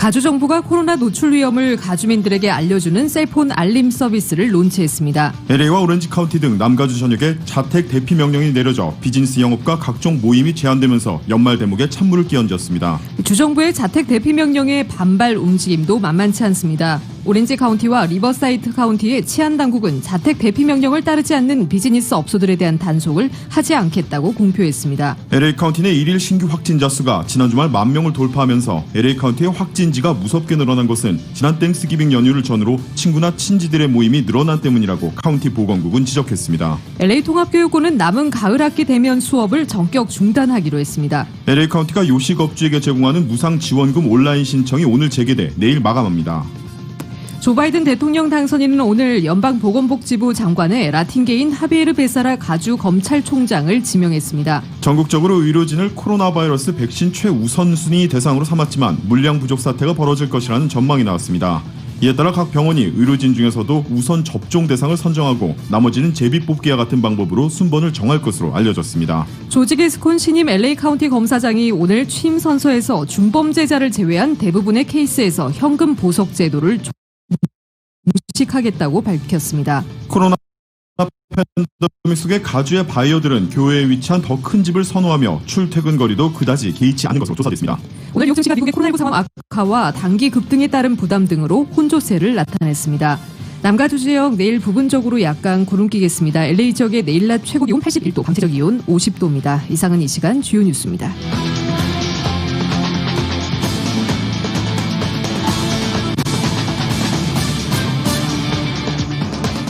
가주정부가 코로나 노출 위험을 가주민들에게 알려주는 셀폰 알림 서비스를 론치했습니다. LA와 오렌지 카운티 등 남가주 전역에 자택 대피 명령이 내려져 비즈니스 영업과 각종 모임이 제한되면서 연말 대목에 찬물을 끼얹었습니다. 주정부의 자택 대피 명령에 반발 움직임도 만만치 않습니다. 오렌지 카운티와 리버사이드 카운티의 치안 당국은 자택 대피 명령을 따르지 않는 비즈니스 업소들에 대한 단속을 하지 않겠다고 공표했습니다. LA 카운티 내 1일 신규 확진자 수가 지난 주말 10,000명을 돌파하면서 LA 카운티의 확진지가 무섭게 늘어난 것은 지난 땡스기빙 연휴를 전후로 친구나 친지들의 모임이 늘어난 때문이라고 카운티 보건국은 지적했습니다. LA 통합교육고는 남은 가을 학기 대면 수업을 전격 중단하기로 했습니다. LA 카운티가 요식업주에게 제공하는 무상 지원금 온라인 신청이 오늘 재개돼 내일 마감합니다. 조 바이든 대통령 당선인은 오늘 연방보건복지부 장관에 라틴계인 하비에르 베사라 가주 검찰총장을 지명했습니다. 전국적으로 의료진을 코로나 바이러스 백신 최우선순위 대상으로 삼았지만 물량 부족 사태가 벌어질 것이라는 전망이 나왔습니다. 이에 따라 각 병원이 의료진 중에서도 우선 접종 대상을 선정하고 나머지는 제비뽑기와 같은 방법으로 순번을 정할 것으로 알려졌습니다. 조지 게스콘 신임 LA 카운티 검사장이 오늘 취임 선서에서 중범죄자를 제외한 대부분의 케이스에서 현금 보석 제도를 무식하겠다고 밝혔습니다. 코로나 팬데믹 속에 가주의 바이어들은 교외에 위치한 더 큰 집을 선호하며 출퇴근 거리도 그다지 개의치 않은 것으로 조사됐습니다. 오늘 뉴욕 증시가 미국의 코로나19 상황 악화와 단기 급등에 따른 부담 등으로 혼조세를 나타냈습니다. 남가주 지역 내일 부분적으로 약간 구름 끼겠습니다. LA 지역의 내일 낮 최고 기온 81도, 밤 최저 기온 50도입니다. 이상은 이 시간 주요 뉴스입니다.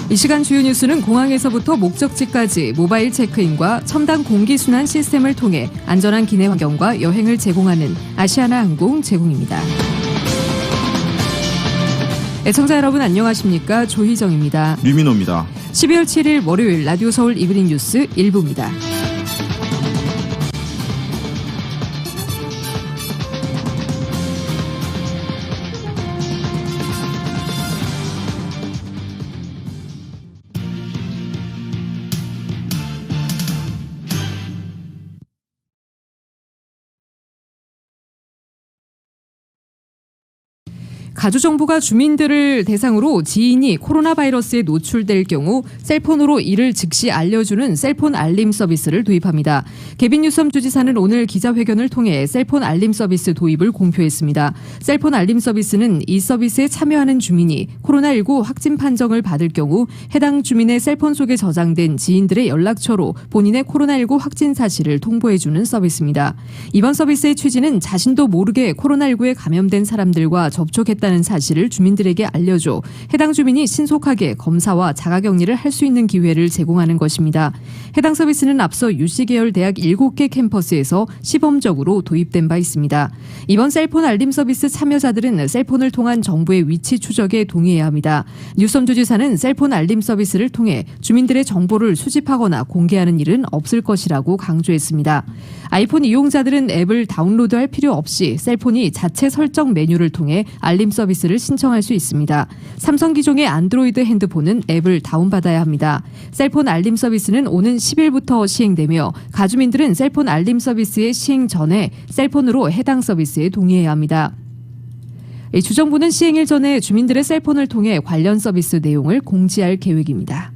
이 시간 주요 뉴스는 공항에서부터 목적지까지 모바일 체크인과 첨단 공기순환 시스템을 통해 안전한 기내 환경과 여행을 제공하는 아시아나항공 제공입니다. 애청자 여러분 안녕하십니까? 조희정입니다. 류민호입니다. 12월 7일 월요일 라디오 서울 이브닝 뉴스 1부입니다. 가주정부가 주민들을 대상으로 지인이 코로나 바이러스에 노출될 경우 셀폰으로 이를 즉시 알려주는 셀폰 알림 서비스를 도입합니다. 개빈 뉴섬 주지사는 오늘 기자회견을 통해 셀폰 알림 서비스 도입을 공표했습니다. 셀폰 알림 서비스는 이 서비스에 참여하는 주민이 코로나19 확진 판정을 받을 경우 해당 주민의 셀폰 속에 저장된 지인들의 연락처로 본인의 코로나19 확진 사실을 통보해주는 서비스입니다. 이번 서비스의 취지는 자신도 모르게 코로나19에 감염된 사람들과 접촉했다는 사실을 주민들에게 알려줘 해당 주민이 신속하게 검사와 자가격리를 할 수 있는 기회를 제공하는 것입니다. 해당 서비스는 앞서 UC 계열 대학 7개 캠퍼스에서 시범적으로 도입된 바 있습니다. 이번 셀폰 알림 서비스 참여자들은 셀폰을 통한 정부의 위치 추적에 동의해야 합니다. 뉴섬 주지사는 셀폰 알림 서비스를 통해 주민들의 정보를 수집하거나 공개하는 일은 없을 것이라고 강조했습니다. 아이폰 이용자들은 앱을 다운로드할 필요 없이 셀폰이 자체 설정 메뉴를 통해 알림 서비스를 신청할 수 있습니다. 삼성 기종의 안드로이드 핸드폰은 앱을 다운받아야 합니다. 셀폰 알림 서비스는 오는 10일부터 시행되며 가주민들은 셀폰 알림 서비스의 시행 전에 셀폰으로 해당 서비스에 동의해야 합니다. 주정부는 시행일 전에 주민들의 셀폰을 통해 관련 서비스 내용을 공지할 계획입니다.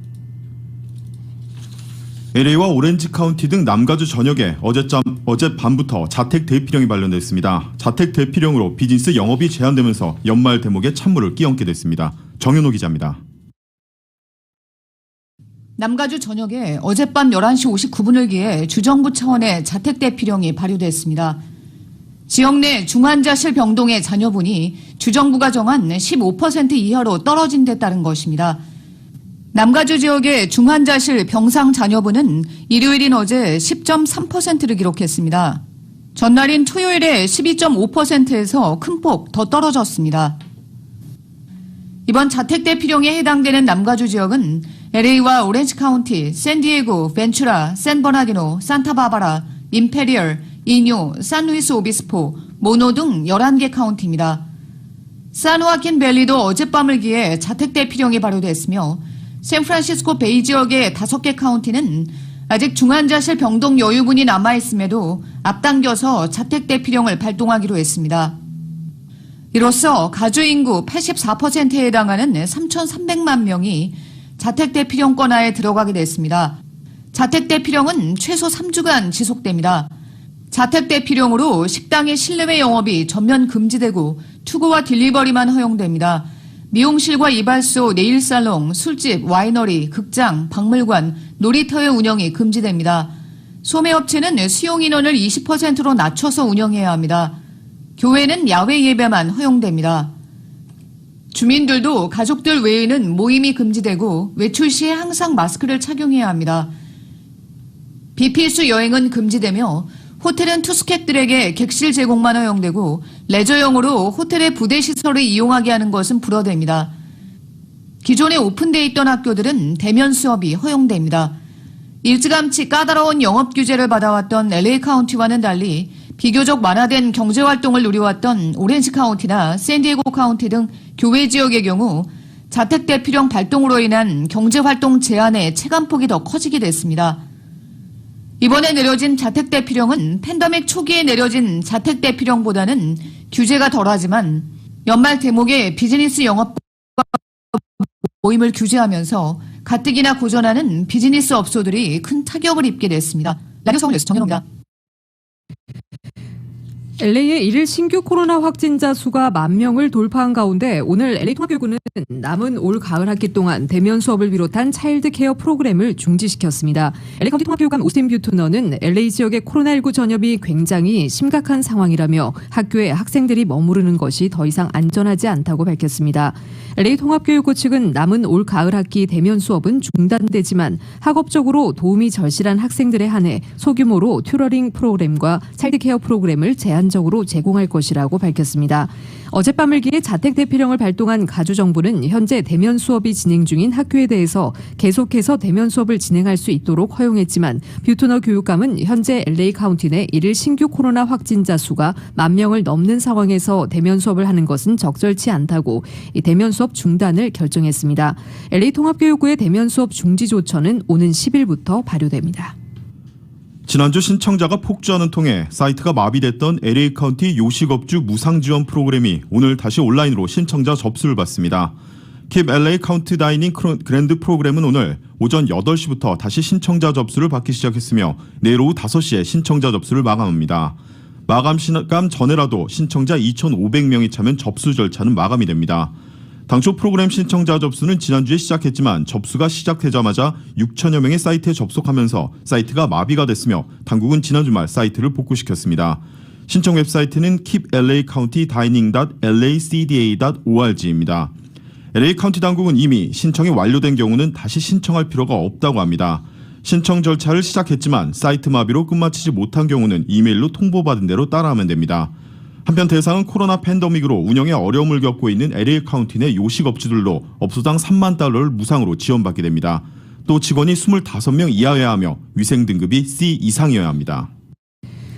LA와 오렌지 카운티 등 남가주 전역에 어젯밤부터 자택 대피령이 발령됐습니다. 자택 대피령으로 비즈니스 영업이 제한되면서 연말 대목에 찬물을 끼얹게 됐습니다. 정윤호 기자입니다. 남가주 전역에 어젯밤 11시 59분을 기해 주정부 차원의 자택 대피령이 발효됐습니다. 지역 내 중환자실 병동의 자녀분이 주정부가 정한 15% 이하로 떨어진 데 따른 것입니다. 남가주 지역의 중환자실 병상 자녀분은 일요일인 어제 10.3%를 기록했습니다. 전날인 토요일에 12.5%에서 큰 폭 더 떨어졌습니다. 이번 자택 대피령에 해당되는 남가주 지역은 LA와 오렌지 카운티, 샌디에고, 벤츄라, 샌버나디노, 산타바바라, 임페리얼, 이뉴, 산루이스 오비스포, 모노 등 11개 카운티입니다. 산호아킨 밸리도 어젯밤을 기해 자택 대피령이 발효됐으며 샌프란시스코 베이 지역의 5개 카운티는 아직 중환자실 병동 여유분이 남아있음에도 앞당겨서 자택 대피령을 발동하기로 했습니다. 이로써 가주 인구 84%에 해당하는 3,300만 명이 자택 대피령권하에 들어가게 됐습니다. 자택 대피령은 최소 3주간 지속됩니다. 자택 대피령으로 식당의 실내외 영업이 전면 금지되고 투고와 딜리버리만 허용됩니다. 미용실과 이발소, 네일살롱, 술집, 와이너리, 극장, 박물관, 놀이터의 운영이 금지됩니다. 소매업체는 수용 인원을 20%로 낮춰서 운영해야 합니다. 교회는 야외 예배만 허용됩니다. 주민들도 가족들 외에는 모임이 금지되고 외출 시에 항상 마스크를 착용해야 합니다. 비필수 여행은 금지되며 호텔은 투숙객들에게 객실 제공만 허용되고 레저용으로 호텔의 부대 시설을 이용하게 하는 것은 불허됩니다. 기존에 오픈돼 있던 학교들은 대면 수업이 허용됩니다. 일찌감치 까다로운 영업 규제를 받아왔던 LA 카운티와는 달리 비교적 완화된 경제활동을 누려왔던 오렌지 카운티나 샌디에고 카운티 등 교외 지역의 경우 자택 대피령 발동으로 인한 경제활동 제한의 체감폭이 더 커지게 됐습니다. 이번에 내려진 자택 대피령은 팬데믹 초기에 내려진 자택 대피령보다는 규제가 덜하지만 연말 대목에 비즈니스 영업과 모임을 규제하면서 가뜩이나 고전하는 비즈니스 업소들이 큰 타격을 입게 됐습니다. 라디오 서울뉴스 정현호입니다. LA의 일일 신규 코로나 확진자 수가 10,000명을 돌파한 가운데 오늘 LA 통합교육은 남은 올 가을 학기 동안 대면 수업을 비롯한 차일드 케어 프로그램을 중지시켰습니다. LA 카운티 통합교육감 오스틴 뷰트너는 LA 지역의 코로나19 전염이 굉장히 심각한 상황이라며 학교에 학생들이 머무르는 것이 더 이상 안전하지 않다고 밝혔습니다. LA 통합교육부 측은 남은 올 가을 학기 대면 수업은 중단되지만 학업적으로 도움이 절실한 학생들에 한해 소규모로 튜러링 프로그램과 차일드 케어 프로그램을 제한적으로 제공할 것이라고 밝혔습니다. 어젯밤을 기해 자택 대피령을 발동한 가주정부는 현재 대면 수업이 진행 중인 학교에 대해서 계속해서 대면 수업을 진행할 수 있도록 허용했지만 뷰트너 교육감은 현재 LA 카운티 내 일일 신규 코로나 확진자 수가 10,000명을 넘는 상황에서 대면 수업을 하는 것은 적절치 않다고 이 대면 수업 중단을 결정했습니다. LA 통합교육부의 대면 수업 중지 조처는 오는 10일부터 발효됩니다. 지난주 신청자가 폭주하는 통에 사이트가 마비됐던 LA 카운티 요식업주 무상 지원 프로그램이 오늘 다시 온라인으로 신청자 접수를 받습니다. Keep LA 카운티 다이닝 그랜드 프로그램은 오늘 오전 8시부터 다시 신청자 접수를 받기 시작했으며 내일 오후 5시에 신청자 접수를 마감합니다. 마감 시간 전에라도 신청자 2,500명이 차면 접수 절차는 마감이 됩니다. 당초 프로그램 신청자 접수는 지난주에 시작했지만 접수가 시작되자마자 6천여 명의 사이트에 접속하면서 사이트가 마비가 됐으며 당국은 지난 주말 사이트를 복구시켰습니다. 신청 웹사이트는 keepLAcounty.dining.lacda.org입니다. LA 카운티 당국은 이미 신청이 완료된 경우는 다시 신청할 필요가 없다고 합니다. 신청 절차를 시작했지만 사이트 마비로 끝마치지 못한 경우는 이메일로 통보받은 대로 따라하면 됩니다. 한편 대상은 코로나 팬데믹으로 운영에 어려움을 겪고 있는 LA 카운티 내 요식업주들로 업소당 $30,000를 무상으로 지원받게 됩니다. 또 직원이 25명 이하여야 하며 위생 등급이 C 이상이어야 합니다.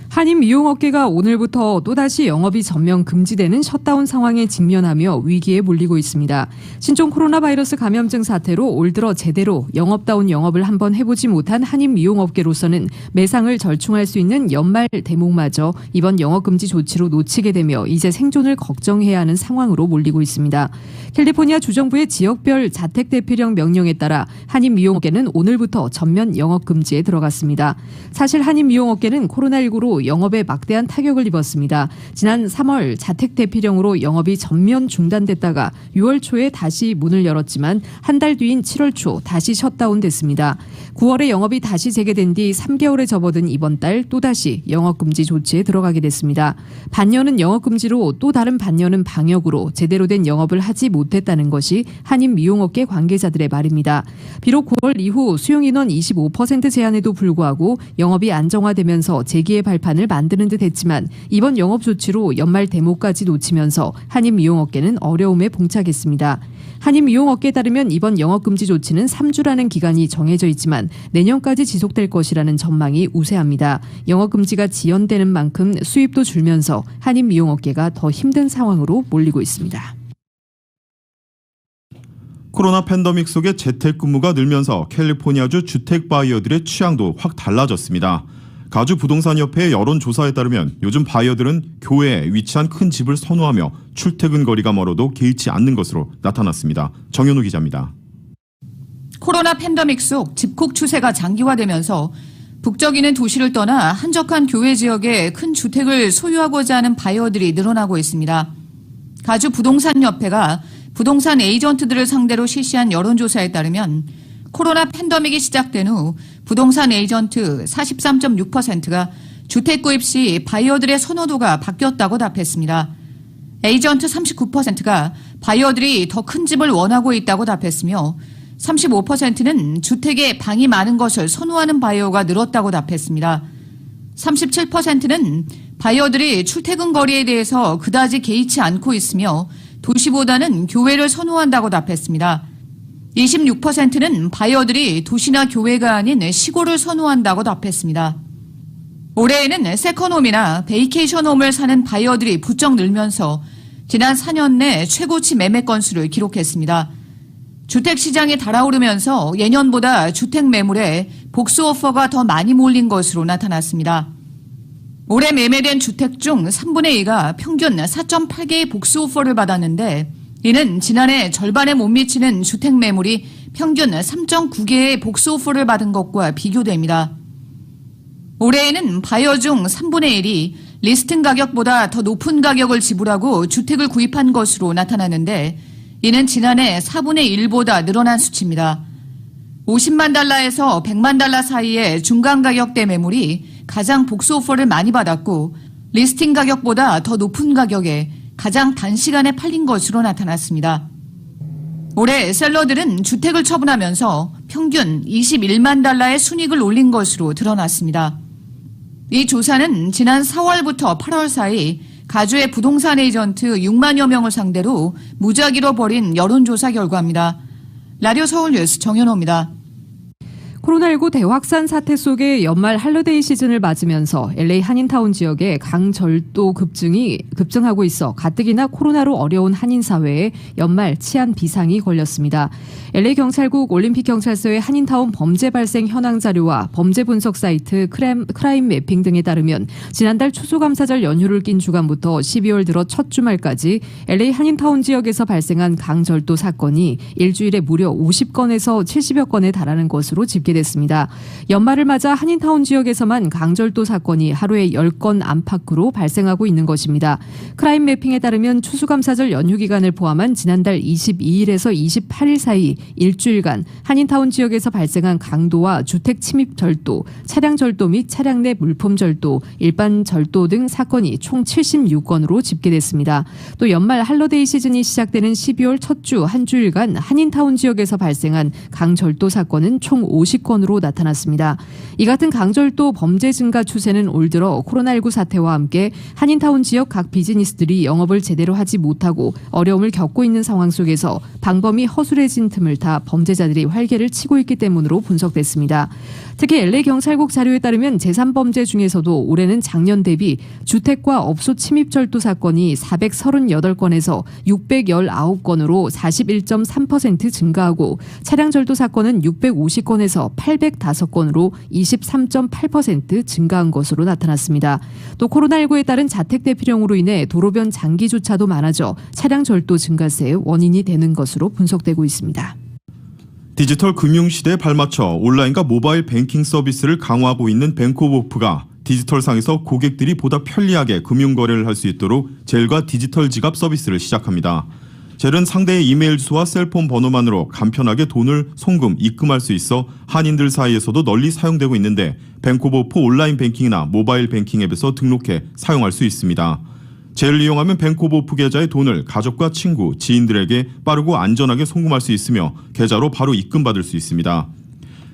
한인 미용업계가 오늘부터 또다시 영업이 전면 금지되는 셧다운 상황에 직면하며 위기에 몰리고 있습니다. 신종 코로나 바이러스 감염증 사태로 올 들어 제대로 영업다운 영업을 한번 해보지 못한 한인 미용업계로서는 매상을 절충할 수 있는 연말 대목마저 이번 영업금지 조치로 놓치게 되며 이제 생존을 걱정해야 하는 상황으로 몰리고 있습니다. 캘리포니아 주정부의 지역별 자택 대피령 명령에 따라 한인 미용업계는 오늘부터 전면 영업금지에 들어갔습니다. 사실 한인 미용업계는 코로나19로 영업에 막대한 타격을 입었습니다. 지난 3월 자택 대피령으로 영업이 전면 중단됐다가 6월 초에 다시 문을 열었지만 한 달 뒤인 7월 초 다시 셧다운됐습니다. 9월에 영업이 다시 재개된 뒤 3개월에 접어든 이번 달 또다시 영업금지 조치에 들어가게 됐습니다. 반년은 영업금지로 또 다른 반년은 방역으로 제대로 된 영업을 하지 못했다는 것이 한인 미용업계 관계자들의 말입니다. 비록 9월 이후 수용인원 25% 제한에도 불구하고 영업이 안정화되면서 재기의 발판을 만드는 듯 했지만 이번 영업 조치로 연말 대목까지 놓치면서 한인 미용업계는 어려움에 봉착했습니다. 한인 미용업계에 따르면 이번 영업금지 조치는 3주라는 기간이 정해져 있지만 내년까지 지속될 것이라는 전망이 우세합니다. 영업금지가 지연되는 만큼 수입도 줄면서 한인 미용업계가 더 힘든 상황으로 몰리고 있습니다. 코로나 팬데믹 속에 재택근무가 늘면서 캘리포니아주 주택 바이어들의 취향도 확 달라졌습니다. 가주부동산협회의 여론조사에 따르면 요즘 바이어들은 교외에 위치한 큰 집을 선호하며 출퇴근 거리가 멀어도 개의치 않는 것으로 나타났습니다. 정현우 기자입니다. 코로나 팬데믹 속 집콕 추세가 장기화되면서 북적이는 도시를 떠나 한적한 교외 지역에 큰 주택을 소유하고자 하는 바이어들이 늘어나고 있습니다. 가주부동산협회가 부동산 에이전트들을 상대로 실시한 여론조사에 따르면 코로나 팬데믹이 시작된 후 부동산 에이전트 43.6%가 주택 구입 시 바이어들의 선호도가 바뀌었다고 답했습니다. 에이전트 39%가 바이어들이 더 큰 집을 원하고 있다고 답했으며 35%는 주택에 방이 많은 것을 선호하는 바이어가 늘었다고 답했습니다. 37%는 바이어들이 출퇴근 거리에 대해서 그다지 개의치 않고 있으며 도시보다는 교외를 선호한다고 답했습니다. 26%는 바이어들이 도시나 교외가 아닌 시골을 선호한다고 답했습니다. 올해에는 세컨홈이나 베이케이션홈을 사는 바이어들이 부쩍 늘면서 지난 4년 내 최고치 매매 건수를 기록했습니다. 주택시장이 달아오르면서 예년보다 주택 매물에 복수 오퍼가 더 많이 몰린 것으로 나타났습니다. 올해 매매된 주택 중 3분의 2가 평균 4.8개의 복수 오퍼를 받았는데 이는 지난해 절반에 못 미치는 주택 매물이 평균 3.9개의 복수 오퍼를 받은 것과 비교됩니다. 올해에는 바이어 중 3분의 1이 리스팅 가격보다 더 높은 가격을 지불하고 주택을 구입한 것으로 나타나는데 이는 지난해 4분의 1보다 늘어난 수치입니다. 50만 달러에서 100만 달러 사이의 중간 가격대 매물이 가장 복수 오퍼를 많이 받았고 리스팅 가격보다 더 높은 가격에 가장 단시간에 팔린 것으로 나타났습니다. 올해 셀러들은 주택을 처분하면서 평균 21만 달러의 순이익을 올린 것으로 드러났습니다. 이 조사는 지난 4월부터 8월 사이 가주의 부동산 에이전트 6만여 명을 상대로 무작위로 벌인 여론조사 결과입니다. 라디오 서울뉴스 정현호입니다. 코로나19 대확산 사태 속에 연말 할러데이 시즌을 맞으면서 LA 한인타운 지역에 강절도 급증하고 있어 가뜩이나 코로나로 어려운 한인 사회에 연말 치안 비상이 걸렸습니다. LA 경찰국 올림픽경찰서의 한인타운 범죄 발생 현황 자료와 범죄 분석 사이트 크라임 매핑 등에 따르면 지난달 추수감사절 연휴를 낀 주간부터 12월 들어 첫 주말까지 LA 한인타운 지역에서 발생한 강절도 사건이 일주일에 무려 50건에서 70여 건에 달하는 것으로 집계됐습니다. 연말을 맞아 한인타운 지역에서만 강절도 사건이 하루에 10건 안팎으로 발생하고 있는 것입니다. 크라임 매핑에 따르면 추수감사절 연휴 기간을 포함한 지난달 22일에서 28일 사이 일주일간 한인타운 지역에서 발생한 강도와 주택 침입 절도, 차량 절도 및 차량 내 물품 절도, 일반 절도 등 사건이 총 76건으로 집계됐습니다. 또 연말 할러데이 시즌이 시작되는 12월 첫 주 한 주일간 한인타운 지역에서 발생한 강절도 사건은 총 50건으로 나타났습니다. 이 같은 강절도 범죄 증가 추세는 올 들어 코로나19 사태와 함께 한인타운 지역 각 비즈니스들이 영업을 제대로 하지 못하고 어려움을 겪고 있는 상황 속에서 방범이 허술해진 틈을 타 범죄자들이 활개를 치고 있기 때문으로 분석됐습니다. 특히 LA 경찰국 자료에 따르면 제3범죄 중에서도 올해는 작년 대비 주택과 업소 침입 절도 사건이 438건에서 619건으로 41.3% 증가하고 차량 절도 사건은 650건에서 805건으로 23.8% 증가한 것으로 나타났습니다. 또 코로나19에 따른 자택 대피령으로 인해 도로변 장기 주차도 많아져 차량 절도 증가세의 원인이 되는 것으로 분석되고 있습니다. 디지털 금융시대에 발맞춰 온라인과 모바일 뱅킹 서비스를 강화하고 있는 뱅크오버프가 디지털상에서 고객들이 보다 편리하게 금융거래를 할 수 있도록 젤과 디지털 지갑 서비스를 시작합니다. 젤은 상대의 이메일 주소와 셀폰 번호만으로 간편하게 돈을 송금, 입금할 수 있어 한인들 사이에서도 널리 사용되고 있는데 뱅크오버프 온라인 뱅킹이나 모바일 뱅킹 앱에서 등록해 사용할 수 있습니다. 젤을 이용하면 뱅크오버프 계좌에 돈을 가족과 친구, 지인들에게 빠르고 안전하게 송금할 수 있으며 계좌로 바로 입금받을 수 있습니다.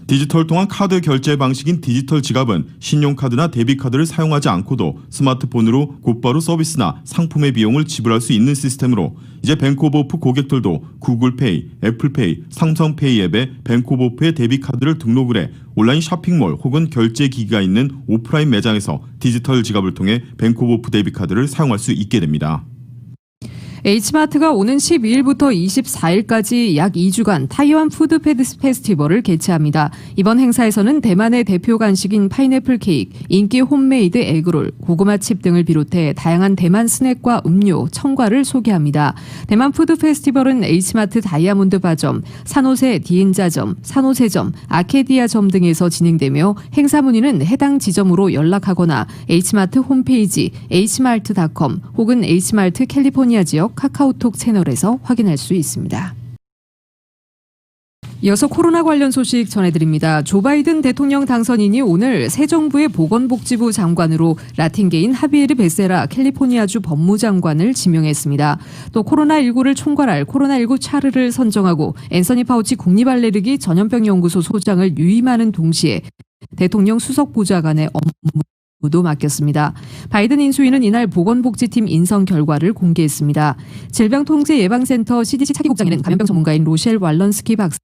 디지털 통한 카드 결제 방식인 디지털 지갑은 신용카드나 데비카드를 사용하지 않고도 스마트폰으로 곧바로 서비스나 상품의 비용을 지불할 수 있는 시스템으로 이제 뱅크오버프 고객들도 구글페이, 애플페이, 삼성페이 앱에 뱅크오버프의 데비카드를 등록을 해 온라인 쇼핑몰 혹은 결제기기가 있는 오프라인 매장에서 디지털 지갑을 통해 뱅크오버프 데비카드를 사용할 수 있게 됩니다. H마트가 오는 12일부터 24일까지 약 2주간 타이완 푸드 페스티벌을 개최합니다. 이번 행사에서는 대만의 대표 간식인 파인애플 케이크, 인기 홈메이드 에그롤, 고구마 칩 등을 비롯해 다양한 대만 스낵과 음료, 첨가를 소개합니다. 대만 푸드 페스티벌은 H마트 다이아몬드 바점, 산호세 디엔자점, 산호세점, 아케디아점 등에서 진행되며 행사 문의는 해당 지점으로 연락하거나 H마트 홈페이지 hmart.com 혹은 H마트 캘리포니아 지역 카카오톡 채널에서 확인할 수 있습니다. 이어서 코로나 관련 소식 전해드립니다. 조 바이든 대통령 당선인이 오늘 새 정부의 보건복지부 장관으로 라틴계인 하비에르 베세라 캘리포니아주 법무장관을 지명했습니다. 또 코로나19를 총괄할 코로나19 차르를 선정하고 앤서니 파우치 국립알레르기 전염병연구소 소장을 유임하는 동시에 대통령 수석보좌관의 업무도 맡겼습니다. 바이든 인수위는 이날 보건복지팀 인선 결과를 공개했습니다. 질병통제예방센터 CDC 차기국장에는 감염병 전문가인 로셸 왈런스키 박사를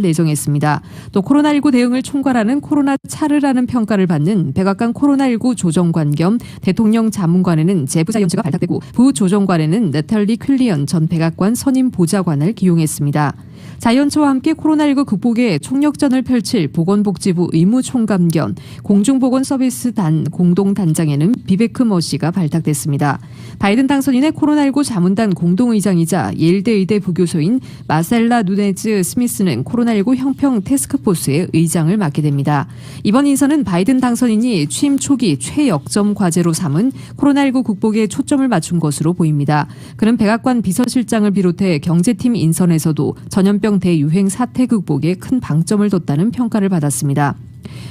내정했습니다. 또 코로나19 대응을 총괄하는 코로나 차르라는 평가를 받는 백악관 코로나19 조정관 겸 대통령 자문관에는 제프 자이언츠가 발탁되고 부조정관에는 네탈리 퀼리언 전 백악관 선임 보좌관을 기용했습니다. 자이언츠와 함께 코로나19 극복에 총력전을 펼칠 보건복지부 의무총감 겸 공중보건서비스 공동단장에는 비베크 머시가 발탁됐습니다. 바이든 당선인의 코로나19 자문단 공동의장이자 예일대 의대 부교수인 마셀라 누네즈 스미스는 코로나19 형평 태스크포스의 의장을 맡게 됩니다. 이번 인선은 바이든 당선인이 취임 초기 최역점 과제로 삼은 코로나19 극복에 초점을 맞춘 것으로 보입니다. 그는 백악관 비서실장을 비롯해 경제팀 인선에서도 전염병 대유행 사태 극복에 큰 방점을 뒀다는 평가를 받았습니다.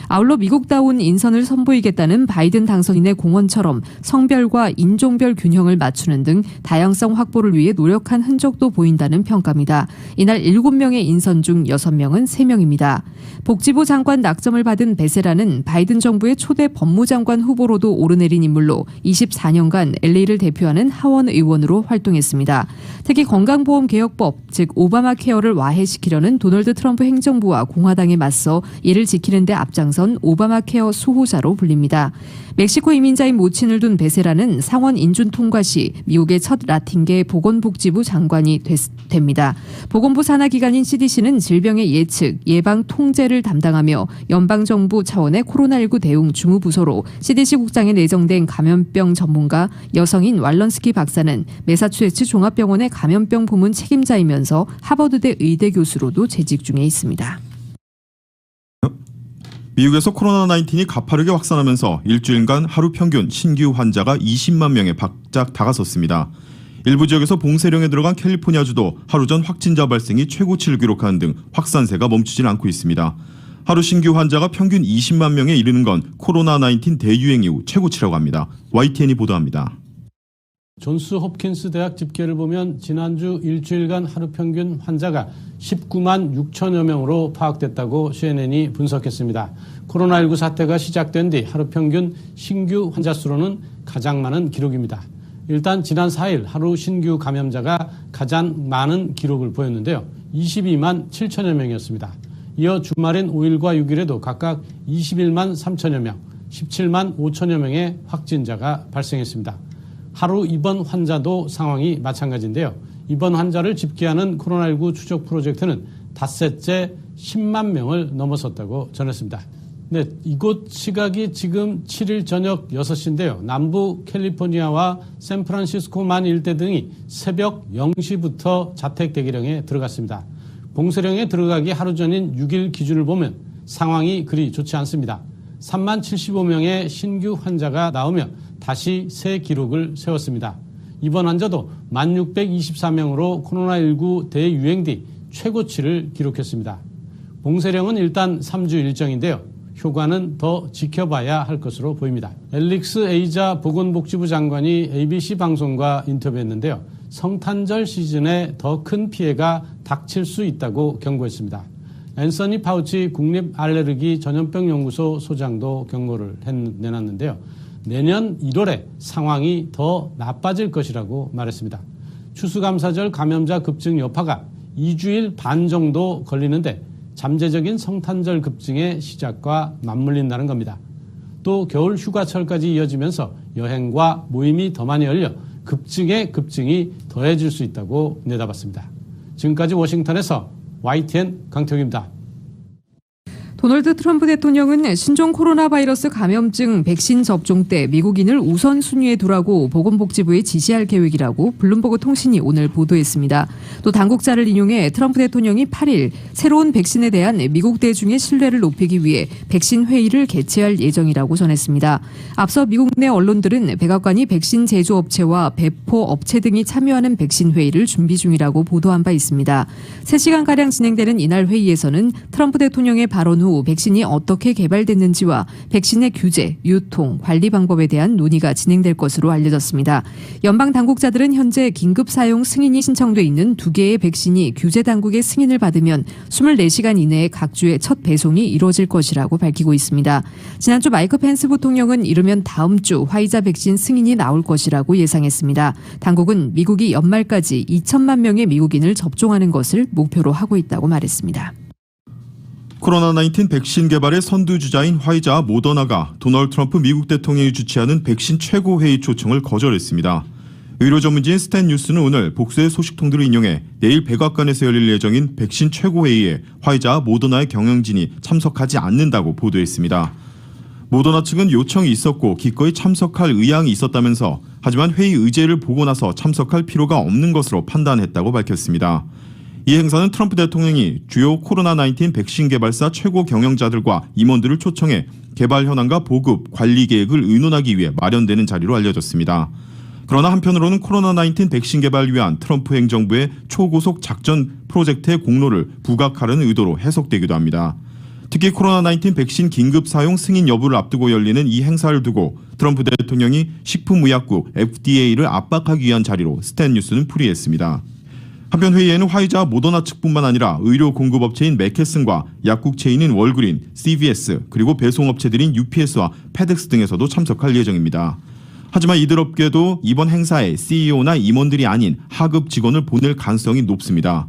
아울러 미국다운 인선을 선보이겠다는 바이든 당선인의 공언처럼 성별과 인종별 균형을 맞추는 등 다양성 확보를 위해 노력한 흔적도 보인다는 평가입니다. 이날 7명의 인선 중 6명은 3명입니다. 복지부 장관 낙점을 받은 베세라는 바이든 정부의 초대 법무장관 후보로도 오르내린 인물로 24년간 LA를 대표하는 하원 의원으로 활동했습니다. 특히 건강보험개혁법, 즉 오바마 케어를 와해시키려는 도널드 트럼프 행정부와 공화당에 맞서 이를 지키는 데 앞장선 오바마 케어 수호자로 불립니다. 멕시코 이민자인 모친을 둔 베세라는 상원 인준 통과 시 미국의 첫 라틴계 보건복지부 장관이 됩니다. 보건부 산하 기관인 CDC는 질병의 예측, 예방, 통제를 담당하며 연방정부 차원의 코로나19 대응 주무부서로 CDC 국장에 내정된 감염병 전문가 여성인 왈런스키 박사는 매사추세츠 종합병원의 감염병 부문 책임자이면서 하버드대 의대 교수로도 재직 중에 있습니다. 미국에서 코로나19이 가파르게 확산하면서 일주일간 하루 평균 신규 환자가 20만 명에 바짝 다가섰습니다. 일부 지역에서 봉쇄령에 들어간 캘리포니아주도 하루 전 확진자 발생이 최고치를 기록하는 등 확산세가 멈추질 않고 있습니다. 하루 신규 환자가 평균 20만 명에 이르는 건 코로나19 대유행 이후 최고치라고 합니다. YTN이 보도합니다. 존스 홉킨스 대학 집계를 보면 지난주 일주일간 하루 평균 환자가 19만 6천여 명으로 파악됐다고 CNN이 분석했습니다. 코로나19 사태가 시작된 뒤 하루 평균 신규 환자 수로는 가장 많은 기록입니다. 일단 지난 4일 하루 신규 감염자가 가장 많은 기록을 보였는데요. 22만 7천여 명이었습니다. 이어 주말인 5일과 6일에도 각각 21만 3천여 명, 17만 5천여 명의 확진자가 발생했습니다. 하루 입원 환자도 상황이 마찬가지인데요. 입원 환자를 집계하는 코로나19 추적 프로젝트는 닷새째 10만 명을 넘어섰다고 전했습니다. 네, 이곳 시각이 지금 7일 저녁 6시인데요. 남부 캘리포니아와 샌프란시스코만 일대 등이 새벽 0시부터 자택 대기령에 들어갔습니다. 봉쇄령에 들어가기 하루 전인 6일 기준을 보면 상황이 그리 좋지 않습니다. 3만 75명의 신규 환자가 나오며 다시 새 기록을 세웠습니다. 입원 환자도 1,624명으로 코로나19 대유행 뒤 최고치를 기록했습니다. 봉쇄령은 일단 3주 일정인데요. 효과는 더 지켜봐야 할 것으로 보입니다. 앨릭스 에이자 보건복지부 장관이 ABC 방송과 인터뷰했는데요. 성탄절 시즌에 더 큰 피해가 닥칠 수 있다고 경고했습니다. 앤서니 파우치 국립알레르기 전염병연구소 소장도 경고를 내놨는데요. 내년 1월에 상황이 더 나빠질 것이라고 말했습니다. 추수감사절 감염자 급증 여파가 2주일 반 정도 걸리는데 잠재적인 성탄절 급증의 시작과 맞물린다는 겁니다. 또 겨울 휴가철까지 이어지면서 여행과 모임이 더 많이 열려 급증이 더해질 수 있다고 내다봤습니다. 지금까지 워싱턴에서 YTN 강태욱입니다. 도널드 트럼프 대통령은 신종 코로나 바이러스 감염증 백신 접종 때 미국인을 우선순위에 두라고 보건복지부에 지시할 계획이라고 블룸버그 통신이 오늘 보도했습니다. 또 당국자를 인용해 트럼프 대통령이 8일 새로운 백신에 대한 미국 대중의 신뢰를 높이기 위해 백신 회의를 개최할 예정이라고 전했습니다. 앞서 미국 내 언론들은 백악관이 백신 제조업체와 배포 업체 등이 참여하는 백신 회의를 준비 중이라고 보도한 바 있습니다. 3시간가량 진행되는 이날 회의에서는 트럼프 대통령의 발언 후 백신이 어떻게 개발됐는지와 백신의 규제, 유통, 관리 방법에 대한 논의가 진행될 것으로 알려졌습니다. 연방 당국자들은 현재 긴급 사용 승인이 신청돼 있는 2개의 백신이 규제 당국의 승인을 받으면 24시간 이내에 각 주에 첫 배송이 이루어질 것이라고 밝히고 있습니다. 지난주 마이크 펜스 부통령은 이르면 다음 주 화이자 백신 승인이 나올 것이라고 예상했습니다. 당국은 미국이 연말까지 2천만 명의 미국인을 접종하는 것을 목표로 하고 있다고 말했습니다. 코로나19 백신 개발의 선두주자인 화이자 모더나가 도널드 트럼프 미국 대통령이 주최하는 백신 최고회의 초청을 거절했습니다. 의료 전문지인 스탠 뉴스는 오늘 복수의 소식통들을 인용해 내일 백악관에서 열릴 예정인 백신 최고회의에 화이자 모더나의 경영진이 참석하지 않는다고 보도했습니다. 모더나 측은 요청이 있었고 기꺼이 참석할 의향이 있었다면서 하지만 회의 의제를 보고 나서 참석할 필요가 없는 것으로 판단했다고 밝혔습니다. 이 행사는 트럼프 대통령이 주요 코로나19 백신 개발사 최고 경영자들과 임원들을 초청해 개발 현황과 보급, 관리 계획을 의논하기 위해 마련되는 자리로 알려졌습니다. 그러나 한편으로는 코로나19 백신 개발을 위한 트럼프 행정부의 초고속 작전 프로젝트의 공로를 부각하려는 의도로 해석되기도 합니다. 특히 코로나19 백신 긴급 사용 승인 여부를 앞두고 열리는 이 행사를 두고 트럼프 대통령이 식품의약국 FDA를 압박하기 위한 자리로 스탠 뉴스는 풀이했습니다. 한편 회의에는 화이자 모더나 측뿐만 아니라 의료 공급업체인 맥케슨과 약국 체인인 월그린, CVS 그리고 배송업체들인 UPS와 페덱스 등에서도 참석할 예정입니다. 하지만 이들 업계도 이번 행사에 CEO나 임원들이 아닌 하급 직원을 보낼 가능성이 높습니다.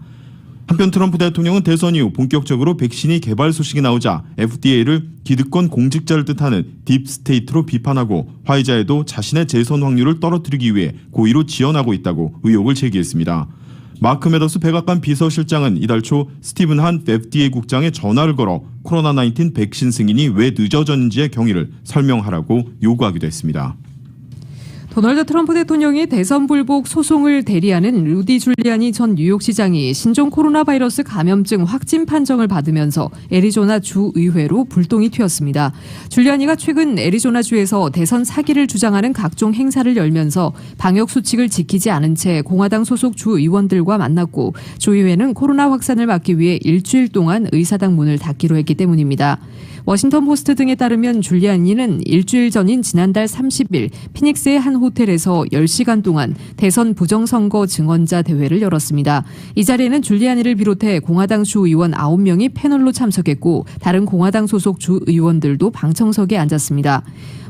한편 트럼프 대통령은 대선 이후 본격적으로 백신이 개발 소식이 나오자 FDA를 기득권 공직자를 뜻하는 딥스테이트로 비판하고 화이자에도 자신의 재선 확률을 떨어뜨리기 위해 고의로 지원하고 있다고 의혹을 제기했습니다. 마크 메더스 백악관 비서실장은 이달 초 스티븐 한 FDA 국장에 전화를 걸어 코로나19 백신 승인이 왜 늦어졌는지의 경위를 설명하라고 요구하기도 했습니다. 도널드 트럼프 대통령이 대선 불복 소송을 대리하는 루디 줄리아니 전 뉴욕시장이 신종 코로나 바이러스 감염증 확진 판정을 받으면서 애리조나 주의회로 불똥이 튀었습니다. 줄리아니가 최근 애리조나주에서 대선 사기를 주장하는 각종 행사를 열면서 방역 수칙을 지키지 않은 채 공화당 소속 주의원들과 만났고 주의회는 코로나 확산을 막기 위해 일주일 동안 의사당 문을 닫기로 했기 때문입니다. 워싱턴 포스트 등에 따르면 줄리아니는 일주일 전인 지난달 30일 피닉스의 한 호텔에서 10시간 동안 대선 부정선거 증언자 대회를 열었습니다. 이 자리에는 줄리아니를 비롯해 공화당 주의원 9명이 패널로 참석했고 다른 공화당 소속 주의원들도 방청석에 앉았습니다.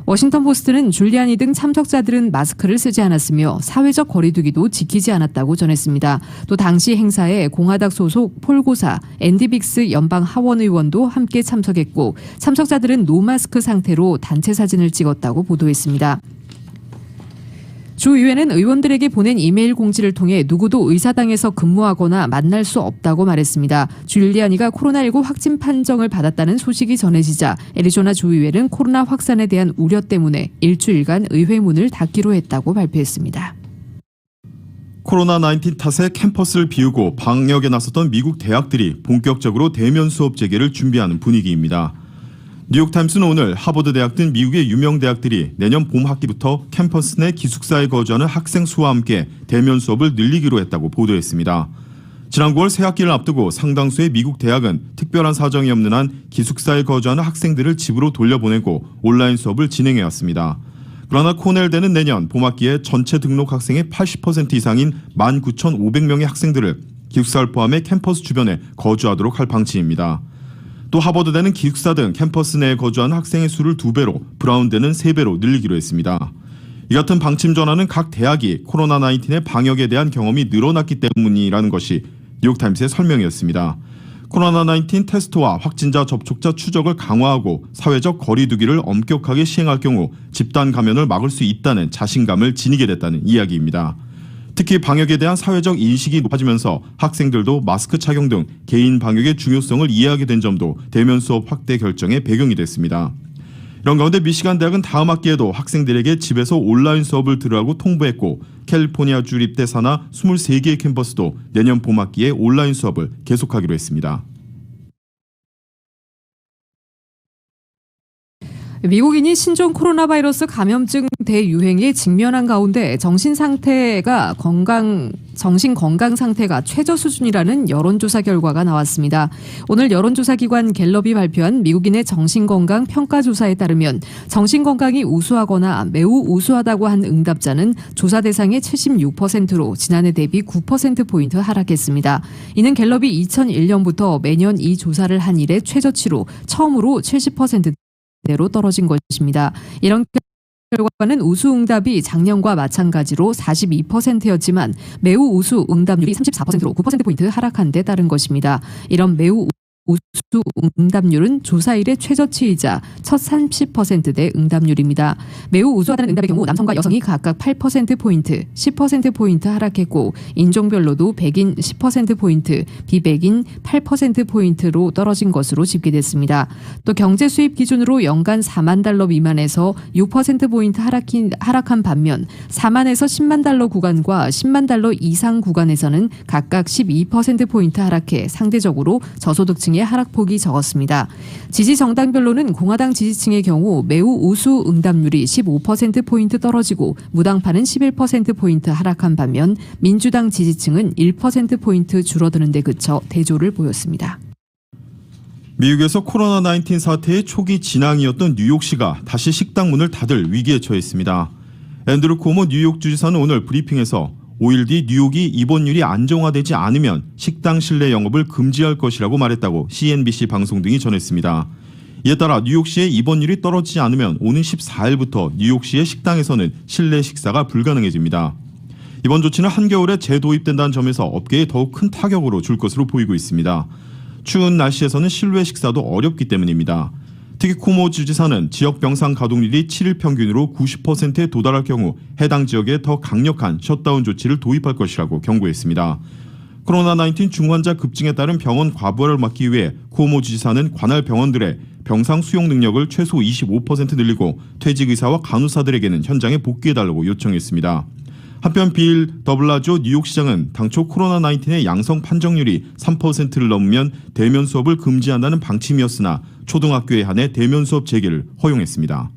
워싱턴 포스트는 줄리아니 등 참석자들은 마스크를 쓰지 않았으며 사회적 거리두기도 지키지 않았다고 전했습니다. 또 당시 행사에 공화당 소속 폴고사, 앤디 빅스 연방 하원 의원도 함께 참석했고 참석자들은 노마스크 상태로 단체 사진을 찍었다고 보도했습니다. 주의회는 의원들에게 보낸 이메일 공지를 통해 누구도 의사당에서 근무하거나 만날 수 없다고 말했습니다. 줄리아니가 코로나19 확진 판정을 받았다는 소식이 전해지자 애리조나 주의회는 코로나 확산에 대한 우려 때문에 일주일간 의회 문을 닫기로 했다고 발표했습니다. 코로나19 탓에 캠퍼스를 비우고 방역에 나섰던 미국 대학들이 본격적으로 대면 수업 재개를 준비하는 분위기입니다. 뉴욕타임스는 오늘 하버드 대학 등 미국의 유명 대학들이 내년 봄 학기부터 캠퍼스 내 기숙사에 거주하는 학생 수와 함께 대면 수업을 늘리기로 했다고 보도했습니다. 지난 9월 새 학기를 앞두고 상당수의 미국 대학은 특별한 사정이 없는 한 기숙사에 거주하는 학생들을 집으로 돌려보내고 온라인 수업을 진행해왔습니다. 그러나 코넬대는 내년 봄 학기에 전체 등록 학생의 80% 이상인 19,500명의 학생들을 기숙사를 포함해 캠퍼스 주변에 거주하도록 할 방침입니다. 또 하버드대는 기숙사 등 캠퍼스 내에 거주하는 학생의 수를 2배로, 브라운대는 3배로 늘리기로 했습니다. 이 같은 방침 전환은 각 대학이 코로나19의 방역에 대한 경험이 늘어났기 때문이라는 것이 뉴욕타임스의 설명이었습니다. 코로나19 테스트와 확진자 접촉자 추적을 강화하고 사회적 거리 두기를 엄격하게 시행할 경우 집단 감염을 막을 수 있다는 자신감을 지니게 됐다는 이야기입니다. 특히 방역에 대한 사회적 인식이 높아지면서 학생들도 마스크 착용 등 개인 방역의 중요성을 이해하게 된 점도 대면 수업 확대 결정의 배경이 됐습니다. 이런 가운데 미시간 대학은 다음 학기에도 학생들에게 집에서 온라인 수업을 들으라고 통보했고, 캘리포니아주 주립대 산하 23개의 캠퍼스도 내년 봄학기에 온라인 수업을 계속하기로 했습니다. 미국인이 신종 코로나 바이러스 감염증 대유행에 직면한 가운데 정신 건강 상태가 최저 수준이라는 여론조사 결과가 나왔습니다. 오늘 여론조사기관 갤럽이 발표한 미국인의 정신건강 평가조사에 따르면 정신건강이 우수하거나 매우 우수하다고 한 응답자는 조사 대상의 76%로 지난해 대비 9%포인트 하락했습니다. 이는 갤럽이 2001년부터 매년 이 조사를 한 이래 최저치로 처음으로 70%대로 떨어진 것입니다. 이런 결과는 우수 응답이 작년과 마찬가지로 42%였지만 매우 우수 응답률이 34%로 9%포인트 하락한 데 따른 것입니다. 이런 매우 우수 응답률은 조사 이래 최저치이자 첫 30%대 응답률입니다. 매우 우수하다는 응답의 경우 남성과 여성이 각각 8%포인트, 10%포인트 하락했고 인종별로도 백인 10%포인트, 비백인 8%포인트로 떨어진 것으로 집계됐습니다. 또 경제 수입 기준으로 연간 4만 달러 미만에서 6%포인트 하락한 반면 4만에서 10만 달러 구간과 10만 달러 이상 구간에서는 각각 12%포인트 하락해 상대적으로 저소득층의 하락폭이 적었습니다. 지지 정당별로는 공화당 지지층의 경우 매우 우수 응답률이 15%포인트 떨어지고 무당파는 11%포인트 하락한 반면 민주당 지지층은 1%포인트 줄어드는 데 그쳐 대조를 보였습니다. 미국에서 코로나19 사태의 초기 진앙이었던 뉴욕시가 다시 식당 문을 닫을 위기에 처했습니다. 앤드루 쿠오모 뉴욕 주지사는 오늘 브리핑에서 5일 뒤 뉴욕이 입원율이 안정화되지 않으면 식당 실내 영업을 금지할 것이라고 말했다고 CNBC 방송 등이 전했습니다. 이에 따라 뉴욕시의 입원율이 떨어지지 않으면 오는 14일부터 뉴욕시의 식당에서는 실내 식사가 불가능해집니다. 이번 조치는 한겨울에 재도입된다는 점에서 업계에 더욱 큰 타격으로 줄 것으로 보이고 있습니다. 추운 날씨에서는 실외 식사도 어렵기 때문입니다. 특히 쿠오모 주지사는 지역 병상 가동률이 7일 평균으로 90%에 도달할 경우 해당 지역에 더 강력한 셧다운 조치를 도입할 것이라고 경고했습니다. 코로나19 중환자 급증에 따른 병원 과부하를 막기 위해 쿠오모 주지사는 관할 병원들의 병상 수용 능력을 최소 25% 늘리고 퇴직 의사와 간호사들에게는 현장에 복귀해달라고 요청했습니다. 한편 빌 더블라조 뉴욕시장은 당초 코로나19의 양성 판정률이 3%를 넘으면 대면 수업을 금지한다는 방침이었으나 초등학교에 한해 대면 수업 재개를 허용했습니다.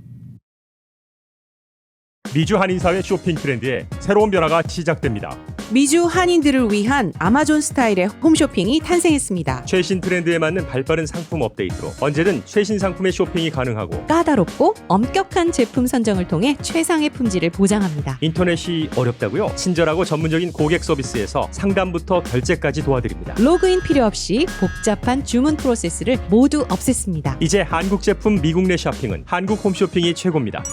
미주 한인사회 쇼핑 트렌드에 새로운 변화가 시작됩니다. 미주 한인들을 위한 아마존 스타일의 홈쇼핑이 탄생했습니다. 최신 트렌드에 맞는 발빠른 상품 업데이트로 언제든 최신 상품의 쇼핑이 가능하고 까다롭고 엄격한 제품 선정을 통해 최상의 품질을 보장합니다. 인터넷이 어렵다고요? 친절하고 전문적인 고객 서비스에서 상담부터 결제까지 도와드립니다. 로그인 필요 없이 복잡한 주문 프로세스를 모두 없앴습니다. 이제 한국 제품 미국 내 쇼핑은 한국 홈쇼핑이 최고입니다.